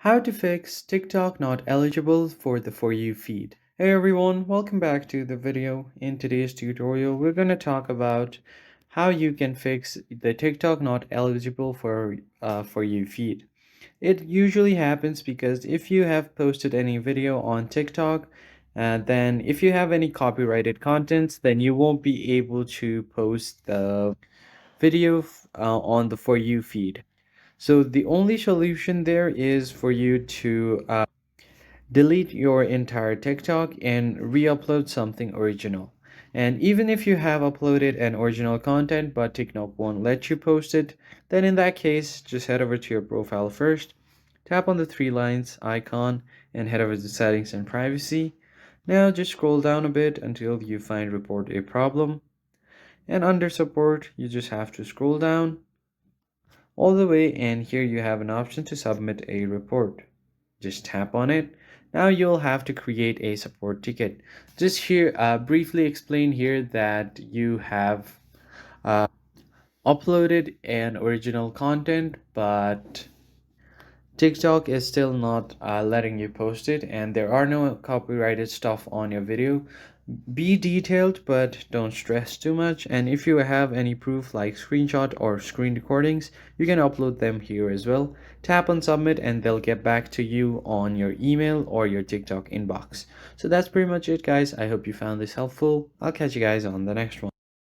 How to fix TikTok not eligible for the For You feed. Hey everyone, welcome back to the video. In today's tutorial, we're going to talk about how you can fix the TikTok not eligible for You feed. It usually happens because if you have posted any video on TikTok, then if you have any copyrighted contents, then you won't be able to post the video on the For You feed. So the only solution there is for you to delete your entire TikTok and re-upload something original. And even if you have uploaded an original content but TikTok won't let you post it, then in that case, just head over to your profile first, tap on the three lines icon and head over to settings and privacy. Now just scroll down a bit until you find report a problem. And under support, you just have to scroll down all the way, and here you have an option to submit a report. Just tap on it. Now you'll have to create a support ticket. Just here briefly explain here that you have uh, uploaded an original content, but TikTok is still not letting you post it, and there are no copyrighted stuff on your video. Be detailed, but don't stress too much. And if you have any proof like screenshot or screen recordings, you can upload them here as well. Tap on submit and they'll get back to you on your email or your TikTok inbox. So that's pretty much it, guys. I hope you found this helpful. I'll catch you guys on the next one.